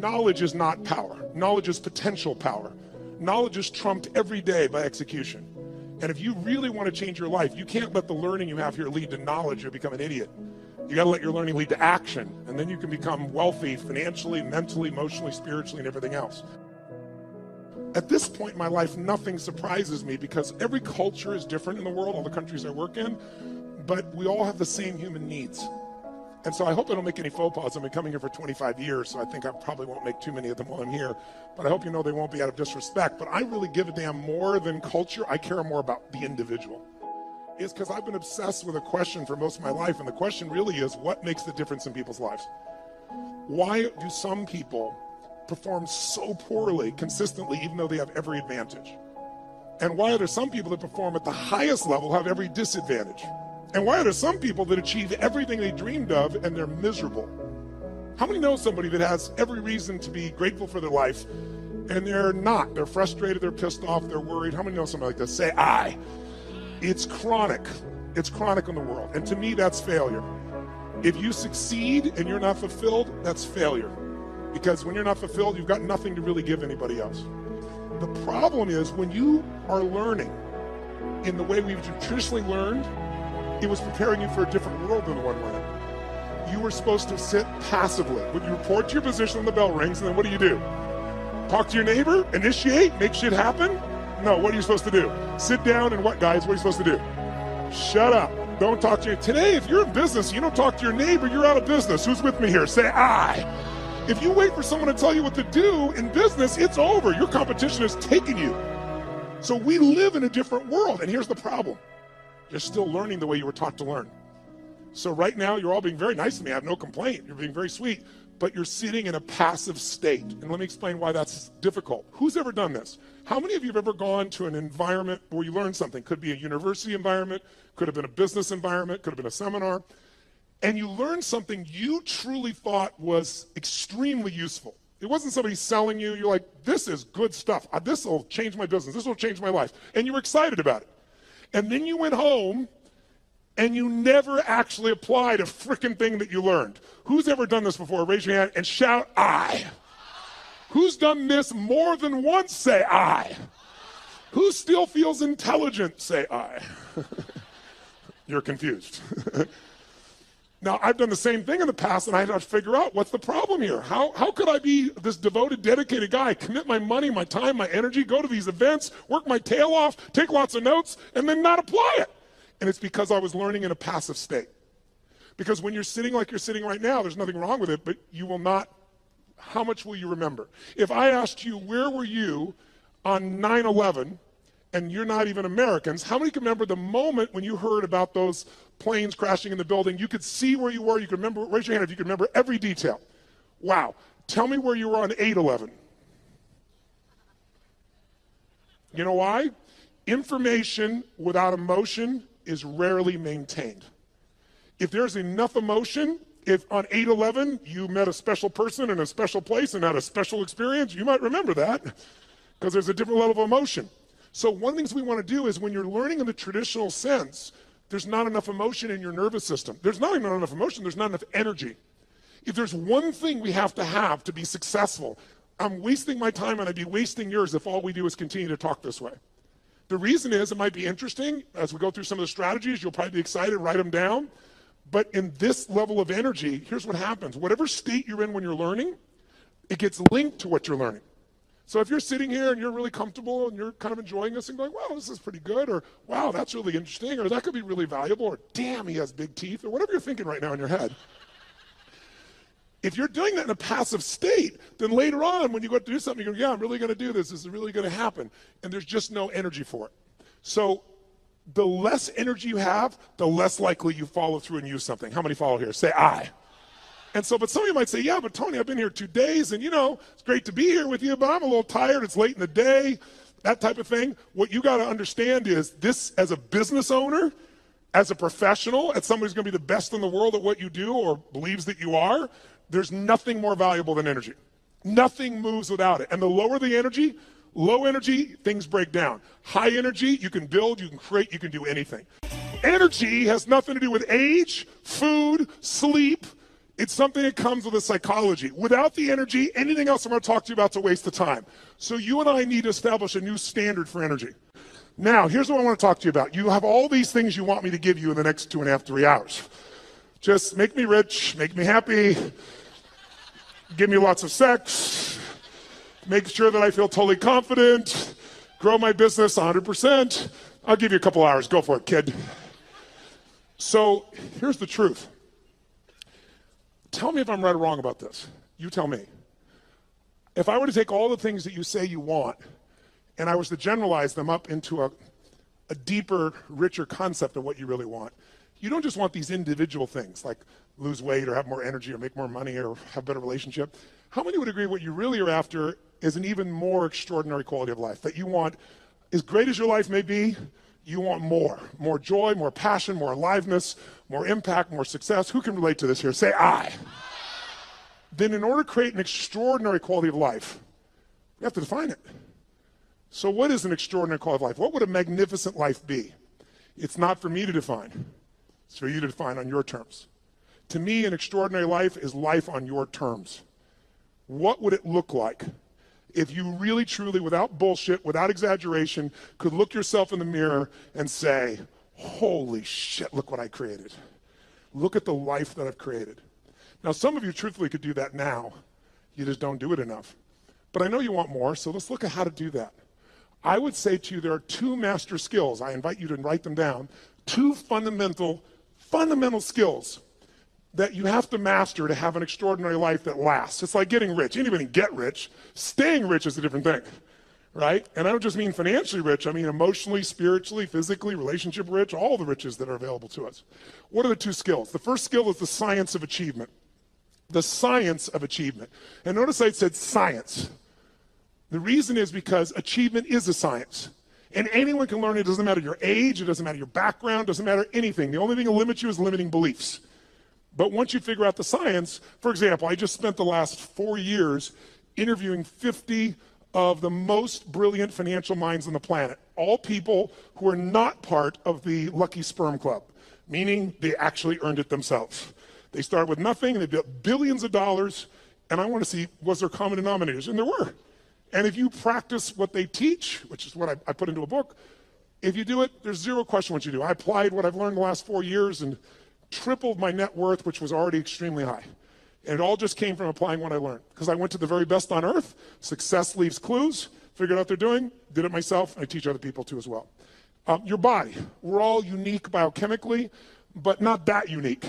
knowledge is not power. Knowledge is potential power. Knowledge is trumped every day by execution. And if you really want to change your life, you can't let the learning you have here lead to knowledge or become an idiot. You got to let your learning lead to action, and then you can become wealthy financially, mentally, emotionally, spiritually, and everything else. At this point in my life, nothing surprises me because every culture is different in the world, all the countries I work in, but we all have the same human needs. And so I hope I don't make any faux pas. I've been coming here for 25 years, so I think I probably won't make too many of them while I'm here. But I hope you know they won't be out of disrespect. But I really give a damn more than culture. I care more about the individual. It's because I've been obsessed with a question for most of my life, and the question really is, what makes the difference in people's lives? Why do some people perform so poorly consistently even though they have every advantage? And why are there some people that perform at the highest level have every disadvantage? And why are there some people that achieve everything they dreamed of and they're miserable? How many know somebody that has every reason to be grateful for their life and they're not? They're frustrated, they're pissed off, they're worried. How many know somebody like this? Say, I. It's chronic. It's chronic in the world. And to me, that's failure. If you succeed and you're not fulfilled, that's failure. Because when you're not fulfilled, you've got nothing to really give anybody else. The problem is when you are learning in the way we've traditionally learned, it was preparing you for a different world than the one we're in. You were supposed to sit passively. When you report to your position, the bell rings, and then what do? Talk to your neighbor, initiate, make shit happen? No, what are you supposed to do? Sit down and what, guys? What are you supposed to do? Shut up. Don't talk to you. Today, if you're in business, you don't talk to your neighbor, you're out of business. Who's with me here? Say, I. If you wait for someone to tell you what to do in business, it's over. Your competition has taken you. So we live in a different world, and here's the problem. You're still learning the way you were taught to learn. So right now, you're all being very nice to me. I have no complaint. You're being very sweet, but you're sitting in a passive state. And let me explain why that's difficult. Who's ever done this? How many of you have ever gone to an environment where you learned something? Could be a university environment, could have been a business environment, could have been a seminar, and you learned something you truly thought was extremely useful. It wasn't somebody selling you. You're like, this is good stuff. This will change my business. This will change my life. And you were excited about it. And then you went home and you never actually applied a frickin' thing that you learned. Who's ever done this before? Raise your hand and shout, I. Who's done this more than once? Say, I. Who still feels intelligent? Say, I. You're confused. Now, I've done the same thing in the past, and I had to figure out what's the problem here. How could I be this devoted, dedicated guy, commit my money, my time, my energy, go to these events, work my tail off, take lots of notes, and then not apply it? And it's because I was learning in a passive state. Because when you're sitting like you're sitting right now, there's nothing wrong with it, but you will not, how much will you remember? If I asked you, where were you on 9/11, and you're not even Americans, how many can remember the moment when you heard about those planes crashing in the building? You could see where you were, you could remember, raise your hand if you could remember every detail. Wow. Tell me where you were on 8/11. You know why? Information without emotion is rarely maintained. If there's enough emotion, if on 8/11 you met a special person in a special place and had a special experience, you might remember that because there's a different level of emotion. So one of the things we want to do is when you're learning in the traditional sense, there's not enough emotion in your nervous system. There's not even enough emotion, there's not enough energy. If there's one thing we have to be successful, I'm wasting my time and I'd be wasting yours if all we do is continue to talk this way. The reason is it might be interesting. As we go through some of the strategies, you'll probably be excited, write them down. But in this level of energy, here's what happens. Whatever state you're in when you're learning, it gets linked to what you're learning. So if you're sitting here and you're really comfortable and you're kind of enjoying this and going, wow, this is pretty good, or wow, that's really interesting, or that could be really valuable, or damn, he has big teeth, or whatever you're thinking right now in your head. If you're doing that in a passive state, then later on when you go to do something, you go, yeah, I'm really going to do this. This is really going to happen. And there's just no energy for it. So the less energy you have, the less likely you follow through and use something. How many follow here? Say I. And so, but some of you might say, yeah, but Tony, I've been here 2 days, and it's great to be here with you, but I'm a little tired. It's late in the day, that type of thing. What you got to understand is this, as a business owner, as a professional, as somebody who's going to be the best in the world at what you do or believes that you are, there's nothing more valuable than energy. Nothing moves without it. And the lower the energy, low energy, things break down. High energy, you can build, you can create, you can do anything. Energy has nothing to do with age, food, sleep, It's something that comes with a psychology. Without the energy, anything else I'm going to talk to you about is a waste of time. So you and I need to establish a new standard for energy. Now, here's what I want to talk to you about. You have all these things you want me to give you in the next 2.5, 3 hours. Just make me rich, make me happy, give me lots of sex, make sure that I feel totally confident, grow my business 100%. I'll give you a couple hours. Go for it, kid. So here's the truth. Tell me if I'm right or wrong about this. You tell me. If I were to take all the things that you say you want and I was to generalize them up into a deeper, richer concept of what you really want, you don't just want these individual things like lose weight or have more energy or make more money or have a better relationship. How many would agree what you really are after is an even more extraordinary quality of life? That you want, as great as your life may be, you want more. More joy, more passion, more aliveness, more impact, more success. Who can relate to this here? Say I. Then in order to create an extraordinary quality of life, we have to define it. So what is an extraordinary quality of life? What would a magnificent life be? It's not for me to define. It's for you to define on your terms. To me, an extraordinary life is life on your terms. What would it look like if you really, truly, without bullshit, without exaggeration, could look yourself in the mirror and say, holy shit, look what I created. Look at the life that I've created. Now, some of you truthfully could do that now. You just don't do it enough. But I know you want more, so let's look at how to do that. I would say to you, there are 2 master skills. I invite you to write them down. 2 fundamental skills that you have to master to have an extraordinary life that lasts. It's like getting rich. Anybody can get rich. Staying rich is a different thing, right? And I don't just mean financially rich. I mean emotionally, spiritually, physically, relationship rich, all the riches that are available to us. What are the 2 skills? The first skill is the science of achievement. The science of achievement. And notice I said science. The reason is because achievement is a science. And anyone can learn it. It doesn't matter your age. It doesn't matter your background. It doesn't matter anything. The only thing that limits you is limiting beliefs. But once you figure out the science, for example, I just spent the last 4 years interviewing 50 of the most brilliant financial minds on the planet, all people who are not part of the Lucky Sperm Club, meaning they actually earned it themselves. They started with nothing, and they built billions of dollars, and I want to see, was there common denominators? And there were. And if you practice what they teach, which is what I put into a book, if you do it, there's zero question what you do. I applied what I've learned the last 4 years and tripled my net worth, which was already extremely high. And it all just came from applying what I learned. Because I went to the very best on earth, success leaves clues, figured out what they're doing, did it myself, and I teach other people too as well. Your body, we're all unique biochemically, but not that unique.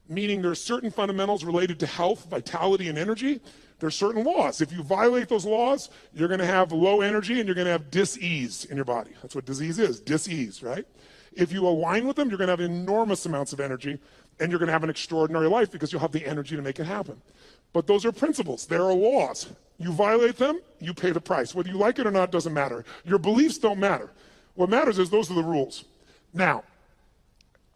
Meaning there's certain fundamentals related to health, vitality, and energy. There's certain laws. If you violate those laws, you're going to have low energy and you're going to have dis-ease in your body. That's what disease is, dis-ease, right? If you align with them, you're going to have enormous amounts of energy and you're going to have an extraordinary life because you'll have the energy to make it happen. But those are principles. There are laws. You violate them, you pay the price. Whether you like it or not doesn't matter. Your beliefs don't matter. What matters is those are the rules. Now,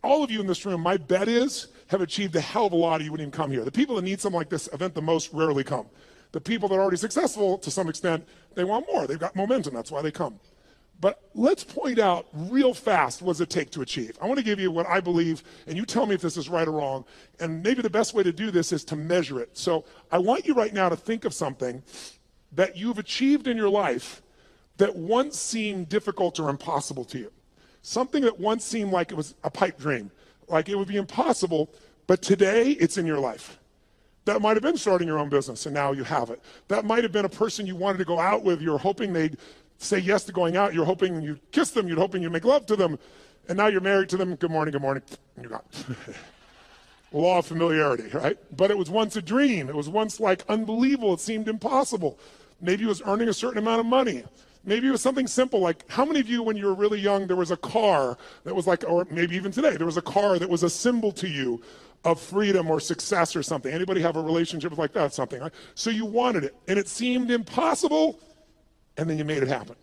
all of you in this room, my bet is, have achieved a hell of a lot or you wouldn't even come here. The people that need something like this event the most rarely come. The people that are already successful, to some extent, they want more. They've got momentum. That's why they come. But let's point out real fast what does it take to achieve. I want to give you what I believe, and you tell me if this is right or wrong. And maybe the best way to do this is to measure it. So I want you right now to think of something that you've achieved in your life that once seemed difficult or impossible to you. Something that once seemed like it was a pipe dream, like it would be impossible, but today it's in your life. That might have been starting your own business, and now you have it. That might have been a person you wanted to go out with. You're hoping they'd say yes to going out. You're hoping you'd kiss them. You're hoping you'd make love to them. And now you're married to them. Good morning, and you're gone. Law of familiarity, right? But it was once a dream. It was once like unbelievable. It seemed impossible. Maybe it was earning a certain amount of money. Maybe it was something simple like, how many of you when you were really young, there was a car that was like, or maybe even today, there was a car that was a symbol to you of freedom or success or something. Anybody have a relationship like that, something, right? So you wanted it, and it seemed impossible, and then you made it happen.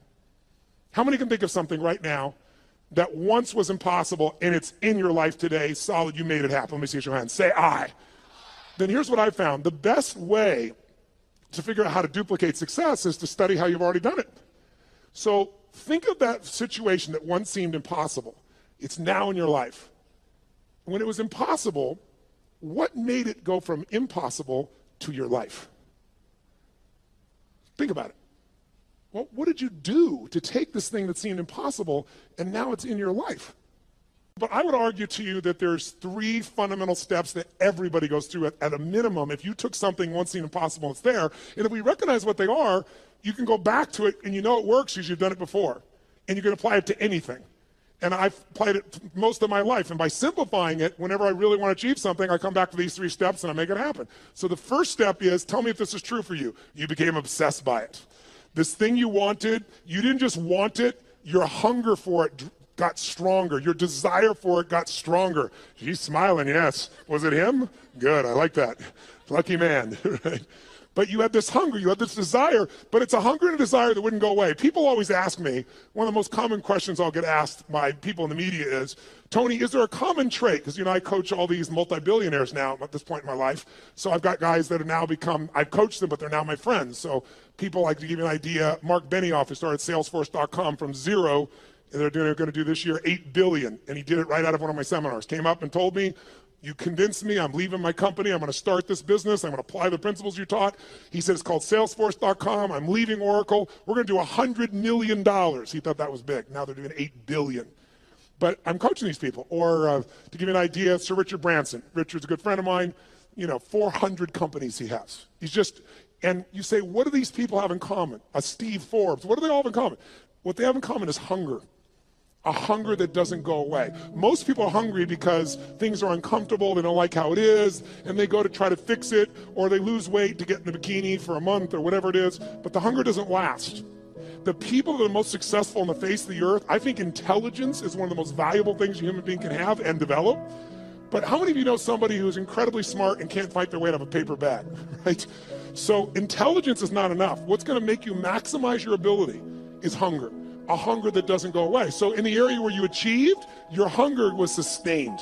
How many can think of something right now that once was impossible, and it's in your life today, solid, you made it happen? Let me see your hand. Say I. Then here's what I found. The best way to figure out how to duplicate success is to study how you've already done it. So think of that situation that once seemed impossible. It's now in your life. When it was impossible, What made it go from impossible to your life? Think about it. Well, what did you do to take this thing that seemed impossible and now it's in your life? But I would argue to you that there's 3 fundamental steps that everybody goes through at a minimum. If you took something once seemed impossible, it's there. And if we recognize what they are, you can go back to it and you know it works because you've done it before. And you can apply it to anything. And I've applied it most of my life. And by simplifying it, whenever I really want to achieve something, I come back to these 3 steps and I make it happen. So the first step is, tell me if this is true for you. You became obsessed by it. This thing you wanted, you didn't just want it, your hunger for it got stronger. Your desire for it got stronger. She's smiling, yes. Was it him? Good, I like that. Lucky man, right? But you had this hunger, you had this desire, but it's a hunger and a desire that wouldn't go away. People always ask me, one of the most common questions I'll get asked by people in the media is, Tony, is there a common trait? Because, I coach all these multi-billionaires now at this point in my life. So I've got guys that are now I've coached them, but they're now my friends. So people, like to give you an idea, Mark Benioff, who started Salesforce.com from 0, and they're going to do this year $8 billion. And he did it right out of one of my seminars. Came up and told me, you convinced me, I'm leaving my company, I'm going to start this business, I'm going to apply the principles you taught. He said, it's called Salesforce.com, I'm leaving Oracle, we're going to do $100 million. He thought that was big. Now they're doing $8 billion. But I'm coaching these people. Or to give you an idea, Sir Richard Branson. Richard's a good friend of mine. 400 companies he has. And you say, what do these people have in common? A Steve Forbes, what do they all have in common? What they have in common is hunger. A hunger that doesn't go away. Most people are hungry because things are uncomfortable, they don't like how it is, and they go to try to fix it, or they lose weight to get in a bikini for a month or whatever it is, but the hunger doesn't last. The people that are most successful on the face of the earth, I think intelligence is one of the most valuable things a human being can have and develop. But how many of you know somebody who's incredibly smart and can't fight their way out of a paper bag, right? So intelligence is not enough. What's going to make you maximize your ability is hunger. A hunger that doesn't go away. So in the area where you achieved, your hunger was sustained.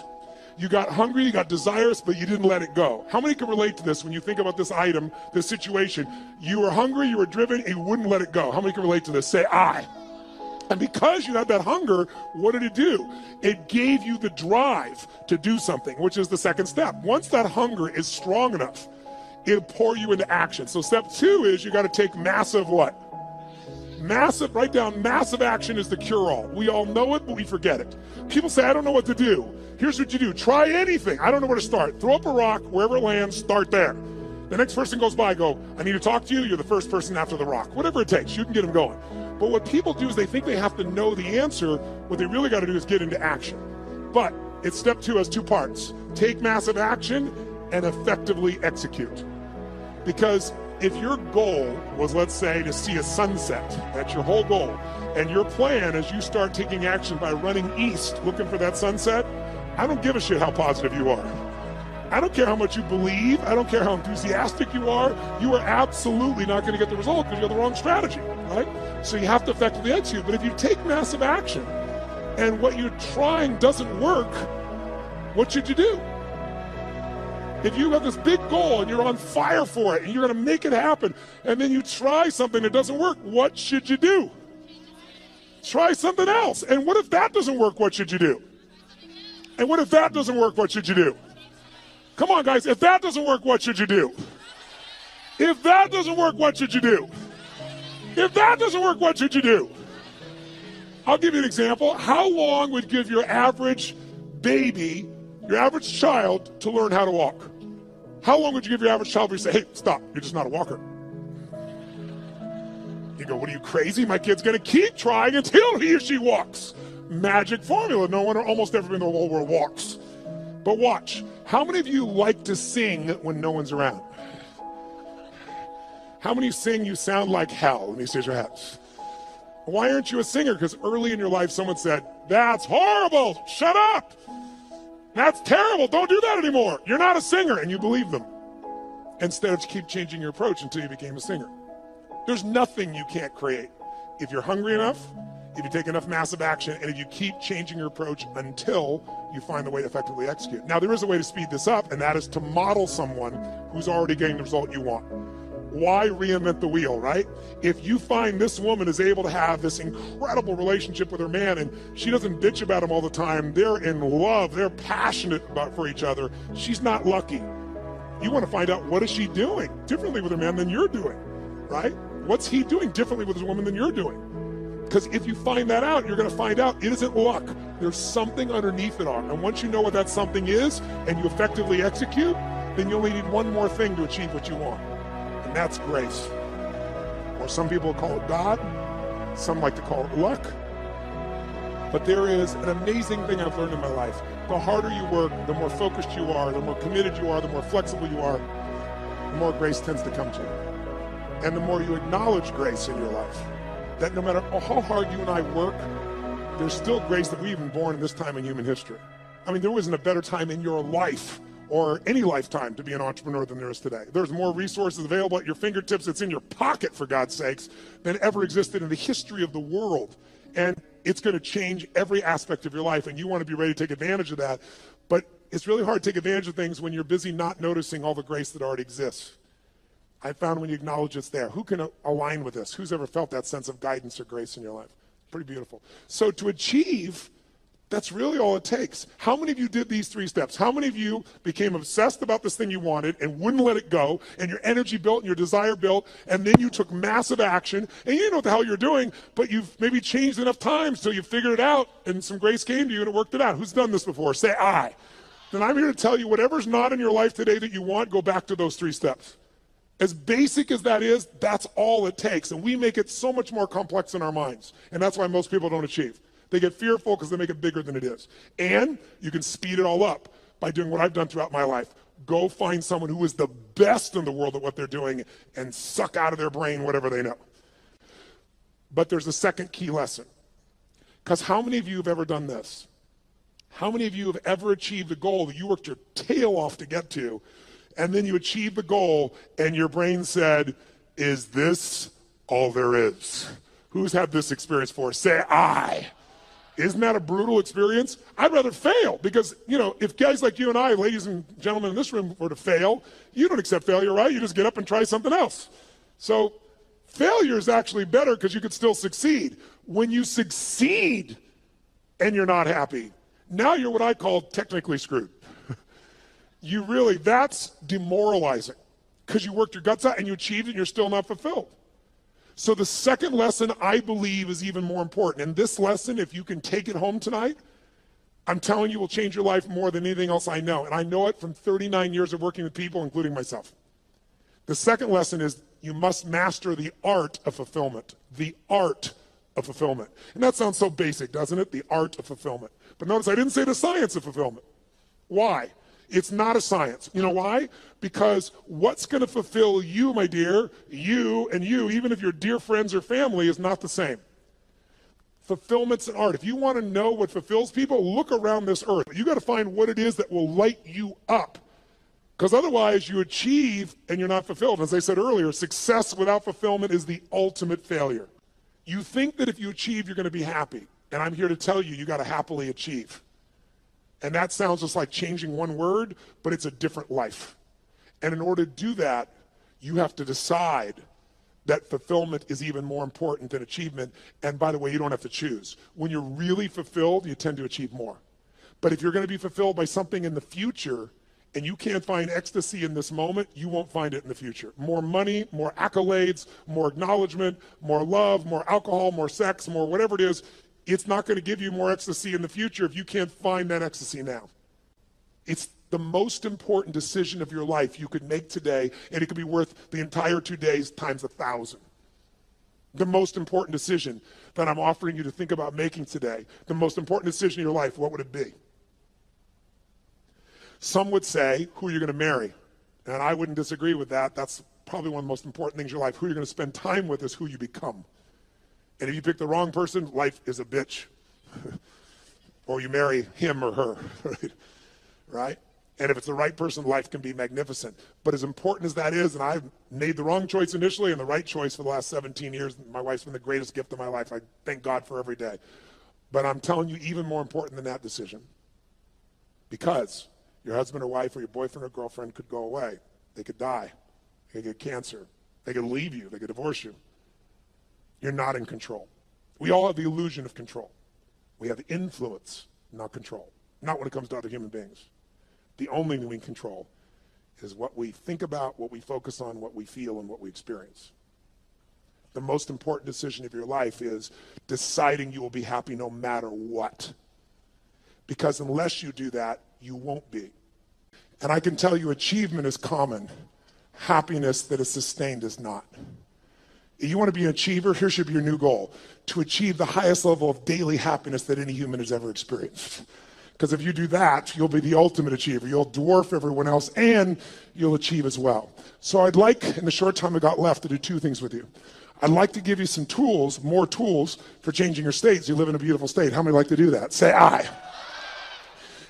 You got hungry, you got desirous, but you didn't let it go. How many can relate to this when you think about this item, this situation? You were hungry, you were driven, and you wouldn't let it go. How many can relate to this? Say, I. And because you had that hunger, what did it do? It gave you the drive to do something, which is the second step. Once that hunger is strong enough, it'll pour you into action. So step 2 is you got to take massive what? Massive, write down, massive action is the cure-all. We all know it, but we forget it. People say, I don't know what to do. Here's what you do. Try anything. I don't know where to start. Throw up a rock, wherever it lands, start there. The next person goes by, go, I need to talk to you. You're the first person after the rock. Whatever it takes, you can get them going. But what people do is they think they have to know the answer. What they really got to do is get into action. But it's step 2 has 2 parts. Take massive action and effectively execute. Because if your goal was, let's say, to see a sunset, that's your whole goal, and your plan is you start taking action by running east looking for that sunset, I don't give a shit how positive you are. I don't care how much you believe. I don't care how enthusiastic you are absolutely not going to get the result because you have the wrong strategy, right? So you have to effectively execute. But if you take massive action and what you're trying doesn't work, what should you do? If you have this big goal and you're on fire for it and you're going to make it happen and then you try something that doesn't work, what should you do? Try something else. And what if that doesn't work? What should you do? And what if that doesn't work? What should you do? Come on, guys. If that doesn't work, what should you do? If that doesn't work, what should you do? If that doesn't work, what should you do? I'll give you an example. How long would give your average baby, your average child, to learn how to walk? How long would you give your average child before you say, hey, stop, you're just not a walker? You go, what are you, crazy? My kid's going to keep trying until he or she walks. Magic formula. No one or almost everyone in the whole world walks. But watch. How many of you like to sing when no one's around? How many sing you sound like hell? Let me see your hands. Why aren't you a singer? Because early in your life someone said, that's horrible, shut up. That's terrible, don't do that anymore. You're not a singer, and you believe them. Instead of keep changing your approach until you became a singer. There's nothing you can't create. If you're hungry enough, if you take enough massive action, and if you keep changing your approach until you find the way to effectively execute. Now, there is a way to speed this up, and that is to model someone who's already getting the result you want. why reinvent the wheel, right? If you find this woman is able to have this incredible relationship with her man and she doesn't bitch about him all the time, they're in love, they're passionate for each other, she's not lucky. You want to find out, what is she doing differently with her man than you're doing, right? What's he doing differently with his woman than you're doing? Because if you find that out, you're going to find out it isn't luck. There's something underneath it all. And once you know what that something is and you effectively execute, then you only need one more thing to achieve what you want. And that's grace. Or some people call it God. Some like to call it luck. But there is an amazing thing I've learned in my life. The harder you work, the more focused you are, the more committed you are, the more flexible you are, the more grace tends to come to you. And the more you acknowledge grace in your life, that no matter how hard you and I work, there's still grace that we've been born in this time in human history. I mean, there wasn't a better time in your life or any lifetime to be an entrepreneur than there is today. There's more resources available at your fingertips, it's in your pocket, for God's sakes, than ever existed in the history of the world. And it's going to change every aspect of your life, and you want to be ready to take advantage of that. But it's really hard to take advantage of things when you're busy not noticing all the grace that already exists. I found when you acknowledge it's there. Who can align with this? Who's ever felt that sense of guidance or grace in your life? Pretty beautiful. So to achieve, that's really all it takes. How many of you did these 3 steps? How many of you became obsessed about this thing you wanted and wouldn't let it go, and your energy built and your desire built, and then you took massive action, and you didn't know what the hell you're doing, but you've maybe changed enough times till you figured it out, and some grace came to you and it worked it out? Who's done this before? Say I. Then I'm here to tell you, whatever's not in your life today that you want, go back to those 3 steps. As basic as that is, that's all it takes. And we make it so much more complex in our minds. And that's why most people don't achieve. They get fearful because they make it bigger than it is. And you can speed it all up by doing what I've done throughout my life. Go find someone who is the best in the world at what they're doing and suck out of their brain whatever they know. But there's a second key lesson. Because how many of you have ever done this? How many of you have ever achieved a goal that you worked your tail off to get to, and then you achieved the goal, and your brain said, is this all there is? Who's had this experience before? Say, I. Isn't that a brutal experience? I'd rather fail because, if guys like you and I, ladies and gentlemen in this room, were to fail, you don't accept failure, right? You just get up and try something else. So failure is actually better because you could still succeed. When you succeed and you're not happy, now you're what I call technically screwed. That's demoralizing because you worked your guts out and you achieved it and you're still not fulfilled. So the second lesson, I believe, is even more important. And this lesson, if you can take it home tonight, I'm telling you, will change your life more than anything else I know. And I know it from 39 years of working with people, including myself. The second lesson is you must master the art of fulfillment. The art of fulfillment. And that sounds so basic, doesn't it? The art of fulfillment. But notice I didn't say the science of fulfillment. Why? It's not a science. You know why? Because what's going to fulfill you, my dear, you and you, even if you're dear friends or family, is not the same. Fulfillment's an art. If you want to know what fulfills people, look around this earth. You got to find what it is that will light you up. Because otherwise you achieve and you're not fulfilled. As I said earlier, success without fulfillment is the ultimate failure. You think that if you achieve, you're going to be happy. And I'm here to tell you, you got to happily achieve. And that sounds just like changing one word, but it's a different life. And in order to do that, you have to decide that fulfillment is even more important than achievement. And by the way, you don't have to choose. When you're really fulfilled, you tend to achieve more. But if you're going to be fulfilled by something in the future, and you can't find ecstasy in this moment, you won't find it in the future. More money, more accolades, more acknowledgement, more love, more alcohol, more sex, more whatever it is, it's not going to give you more ecstasy in the future if you can't find that ecstasy now. It's the most important decision of your life you could make today, and it could be worth the entire 2 days times 1,000. The most important decision that I'm offering you to think about making today, the most important decision in your life, what would it be? Some would say, who you're going to marry. And I wouldn't disagree with that. That's probably one of the most important things in your life. Who you're going to spend time with is who you become. And if you pick the wrong person, life is a bitch. Or you marry him or her, right? And if it's the right person, life can be magnificent. But as important as that is, and I've made the wrong choice initially and the right choice for the last 17 years, my wife's been the greatest gift of my life. I thank God for every day. But I'm telling you, even more important than that decision. Because your husband or wife or your boyfriend or girlfriend could go away. They could die. They could get cancer. They could leave you. They could divorce you. You're not in control. We all have the illusion of control. We have influence, not control. Not when it comes to other human beings. The only thing we control is what we think about, what we focus on, what we feel, and what we experience. The most important decision of your life is deciding you will be happy no matter what. Because unless you do that, you won't be. And I can tell you achievement is common. Happiness that is sustained is not. If you want to be an achiever, here should be your new goal. To achieve the highest level of daily happiness that any human has ever experienced. Because if you do that, you'll be the ultimate achiever. You'll dwarf everyone else and you'll achieve as well. So I'd like, in the short time I got left, to do two things with you. I'd like to give you some tools, more tools for changing your states. You live in a beautiful state. How many like to do that? Say aye.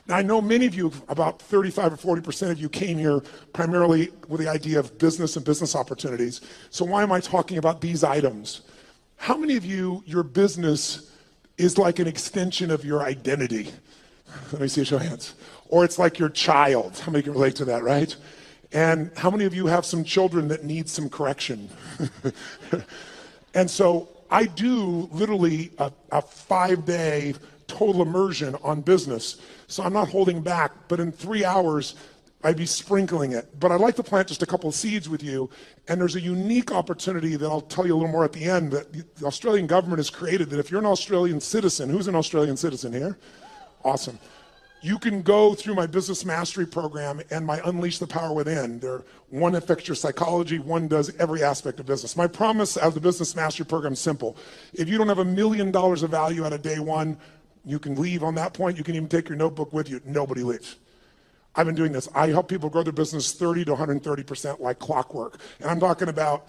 Now I know many of you, about 35 or 40% of you came here primarily with the idea of business and business opportunities. So why am I talking about these items? How many of you, your business is like an extension of your identity? Let me see a show of hands. Or it's like your child. How many can relate to that, right? And how many of you have some children that need some correction? And so I do literally a 5-day total immersion on business. So I'm not holding back, but in 3 hours, I'd be sprinkling it. But I'd like to plant just a couple of seeds with you. And there's a unique opportunity that I'll tell you a little more at the end that the Australian government has created, that if you're an Australian citizen, who's an Australian citizen here? Awesome. You can go through my business mastery program and my Unleash the Power Within. One affects your psychology, one does every aspect of business. My promise out of the business mastery program is simple. If you don't have $1 million of value out of day one, you can leave on that point. You can even take your notebook with you. Nobody leaves. I've been doing this. I help people grow their business 30 to 130% like clockwork. And I'm talking about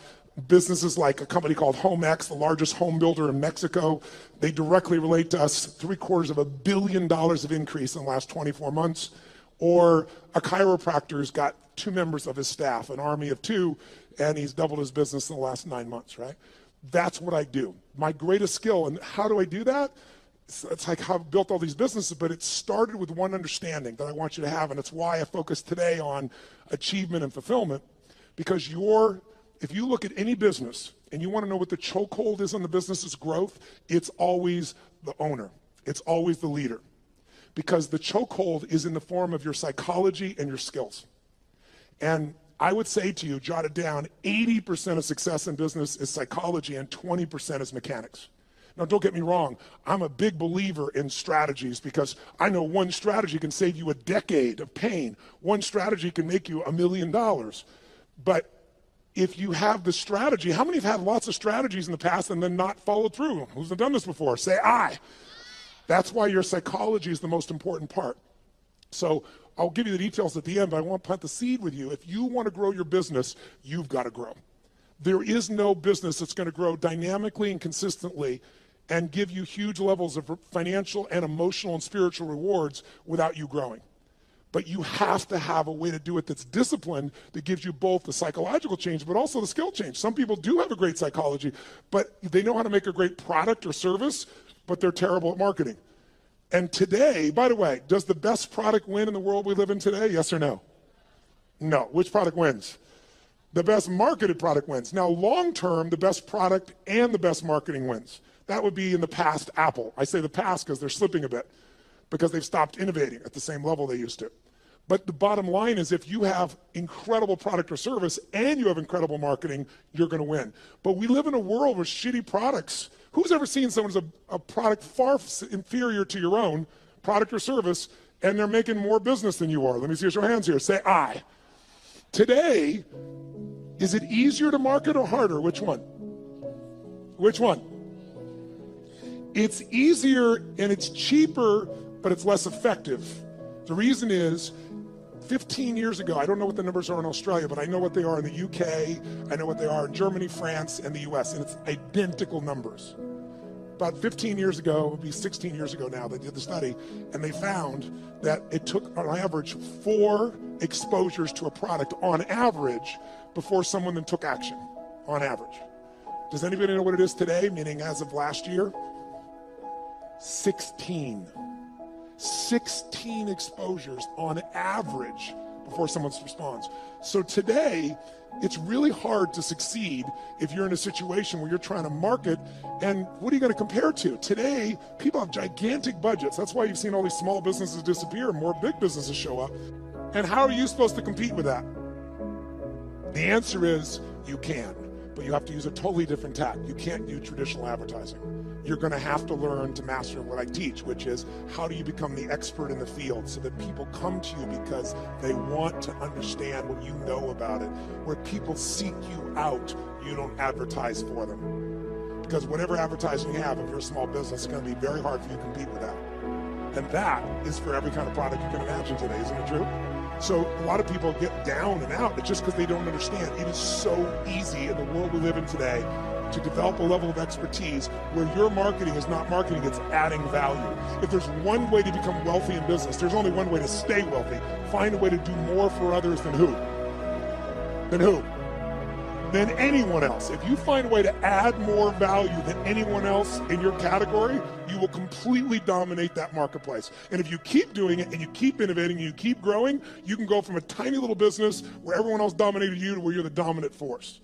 businesses like a company called HomeX, the largest home builder in Mexico. They directly relate to us, $750 million of increase in the last 24 months. Or a chiropractor's got 2 members of his staff, an army of 2, and he's doubled his business in the last 9 months, right? That's what I do. My greatest skill, and how do I do that? It's like how I've built all these businesses, but it started with one understanding that I want you to have, and it's why I focus today on achievement and fulfillment, because if you look at any business and you want to know what the chokehold is on the business's growth, it's always the owner. It's always the leader. Because the chokehold is in the form of your psychology and your skills. And I would say to you, jot it down, 80% of success in business is psychology and 20% is mechanics. Now, don't get me wrong. I'm a big believer in strategies because I know one strategy can save you a decade of pain. One strategy can make you $1 million. But if you have the strategy, how many have had lots of strategies in the past and then not followed through? Who's done this before? Say aye. That's why your psychology is the most important part. So I'll give you the details at the end, but I want to plant the seed with you. If you want to grow your business, you've got to grow. There is no business that's going to grow dynamically and consistently and give you huge levels of financial and emotional and spiritual rewards without you growing. But you have to have a way to do it that's disciplined, that gives you both the psychological change, but also the skill change. Some people do have a great psychology, but they know how to make a great product or service, but they're terrible at marketing. And today, by the way, does the best product win in the world we live in today? Yes or no? No. Which product wins? The best marketed product wins. Now, long term, the best product and the best marketing wins. That would be in the past Apple. I say the past because they're slipping a bit, because they've stopped innovating at the same level they used to. But the bottom line is, if you have incredible product or service and you have incredible marketing, you're going to win. But we live in a world with shitty products. Who's ever seen someone's a product far inferior to your own product or service, and they're making more business than you are? Let me see your hands here. Say aye. Today, is it easier to market or harder? Which one? Which one? It's easier and it's cheaper, but it's less effective. The reason is, 15 years ago, I don't know what the numbers are in Australia, but I know what they are in the UK, I know what they are in Germany, France, and the US, and it's identical numbers. About 15 years ago, it would be 16 years ago now, they did the study, and they found that it took, on average, 4 exposures to a product on average before someone then took action, on average. Does anybody know what it is today, meaning as of last year? 16. 16 exposures on average before someone responds. So today, it's really hard to succeed if you're in a situation where you're trying to market, and what are you going to compare to? Today, people have gigantic budgets. That's why you've seen all these small businesses disappear and more big businesses show up. And how are you supposed to compete with that? The answer is you can, but you have to use a totally different tack. You can't do traditional advertising. You're going to have to learn to master what I teach, which is how do you become the expert in the field so that people come to you because they want to understand what you know about it. Where people seek you out, you don't advertise for them. Because whatever advertising you have, if you're a small business, it's going to be very hard for you to compete with that. And that is for every kind of product you can imagine today, isn't it true? So a lot of people get down and out. It's just because they don't understand. It is so easy in the world we live in today to develop a level of expertise where your marketing is not marketing, it's adding value. If there's one way to become wealthy in business, there's only one way to stay wealthy. Find a way to do more for others than who? Than who? Than anyone else. If you find a way to add more value than anyone else in your category, you will completely dominate that marketplace. And if you keep doing it and you keep innovating and you keep growing, you can go from a tiny little business where everyone else dominated you to where you're the dominant force.